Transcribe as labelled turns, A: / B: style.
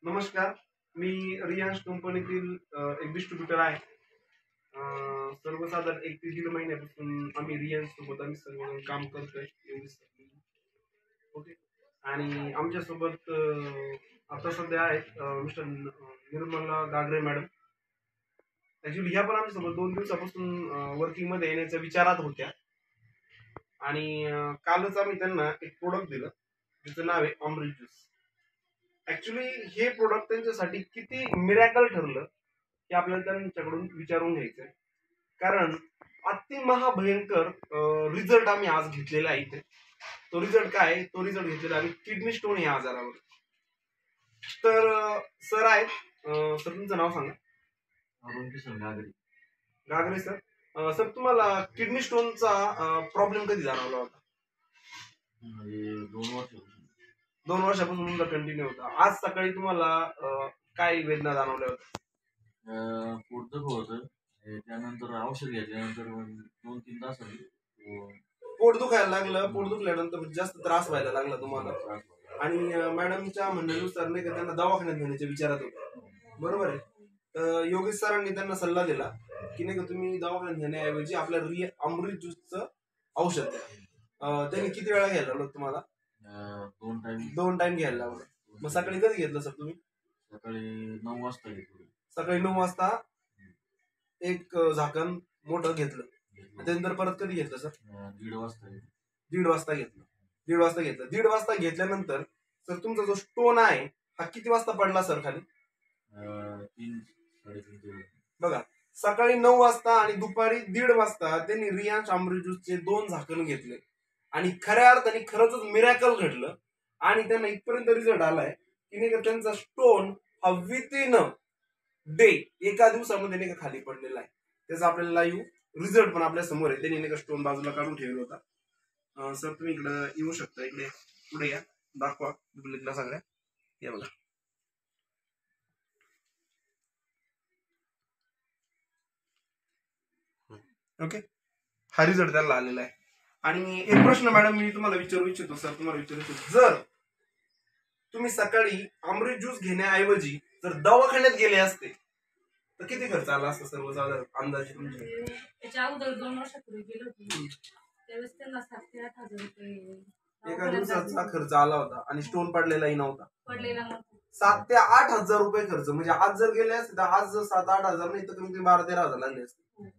A: नमस्कार. मी रियांश कंपनीतील एक डिस्ट्रीब्युटर आहे. सर्वसाधारण 1 ते 1.5 महिन्यापासून आम्ही रियांश सोबत आम्ही सर्वजण काम करतोय. ओके. आणि आमच्यासोबत आता सध्या आहेत मिस्टर निर्मला गागरे मॅडम. ऍक्च्युली ह्या पण आमच्यासोबत 2 दिवसापासून वर्किंगमध्ये येण्याच्या विचारात होत्या. आणि कालच आम्ही त्यांना एक प्रोडक्ट दिलं, त्याचं नाव आहे अमृत ज्यूस. ऍक्च्युली हे प्रोडक्ट त्यांच्यासाठी किती मिरॅकल ठरलं हे आपल्याला त्यांच्याकडून विचारून घ्यायचंय. कारण अति महाभयंकर रिझल्ट आम्ही आज घेतलेला आहे इथे. तो रिझल्ट काय आहे? तो रिझल्ट घेतलेला आम्ही किडनी स्टोन या आजारावर. तर सर आहेत, सर तुमचं नाव सांगा.
B: अरुण किसन गागरे.
A: गागरे सर. सर तुम्हाला किडनी स्टोनचा प्रॉब्लेम कधी जाणवला होता?
B: 2 वर्षापासून.
A: 2 वर्षापासून तुमचा कंटिन्यू होता. आज सकाळी तुम्हाला काय वेदना जाणवल्या होत्या?
B: पोटदुख होतं. त्यानंतर औषध घेतल्यानंतर 2-3 तासांनी
A: पोट दुखायला लागलं. पोट दुखल्यानंतर जास्त त्रास व्हायला लागला तुम्हाला. आणि मॅडमच्या म्हणण्यानुसार नाही का त्यांना दवाखान्यात नेण्याच्या विचारात होतं, बरोबर आहे. तर योगेश सरांनी त्यांना सल्ला दिला की नाही का तुम्ही दवाखान्यात नेण्याऐवजी आपल्या अमृत ज्यूसचं औषध द्या. त्यांनी किती वेळा घ्यायला लागलं तुम्हाला? 2 टाइम घ्यायला लागलं. मग सकाळी कधी घेतलं सर तुम्ही?
B: सकाळी 9 वाजता घेतलं.
A: सकाळी 9 वाजता एक झाकण मोठं घेतलं. त्यानंतर परत कधी घेतलं सर?
B: 1:30 वाजता.
A: 1:30 वाजता घेतलं. 1:30 वाजता घेतलं. 1:30 वाजता घेतल्यानंतर सर तुमचा जो स्टोन आहे हा किती वाजता पडला सर खाली?
B: 3-3:30.
A: बघा, सकाळी 9 वाजता आणि दुपारी 1:30 वाजता त्यांनी रियांश अमृत ज्यूसचे 2 झाकण घेतले आणि खऱ्या अर्थाने खरंच मिरॅकल घडलं. आणि त्यांना इथपर्यंत रिझल्ट आलाय की नाही का त्यांचा स्टोन हा विथिन डे, एका दिवसामध्ये नाही का खाली पडलेला आहे. त्याचा आपल्याला लाईव्ह रिझल्ट पण आपल्या समोर आहे. त्यांनी नाही का स्टोन बाजूला काढून ठेवला होता. सर तुम्ही इकडे येऊ शकता, इकडे पुढे या, दाखवा पब्लिकला सगळ्या. या बघा. ओके, हा रिझल्ट त्याला आलेला आहे. आणि एक प्रश्न मॅडम मी तुम्हाला विचारू इच्छितो, सर तुम्हाला विचारू इच्छितो, जर तुम्ही सकाळी अमृत ज्यूस घेण्याऐवजी जर दवाखान्यात गेले असते तर किती खर्च आला असता सर्वसाधारण अंदाजे तुमचे?
C: त्याच्या अगोदर 2 वर्षापूर्वी गेलो होतो, त्यावेळेस त्यांना 7 ते 8 हजार रुपये
A: एका दिवसाचा खर्च आला होता आणि स्टोन पडलेला नव्हता. 7 ते 8 हजार रुपये खर्च. म्हणजे आज जर गेले असते तर आज 7-8 हजार नाही तर कमी 12-13 हजार लागले असते.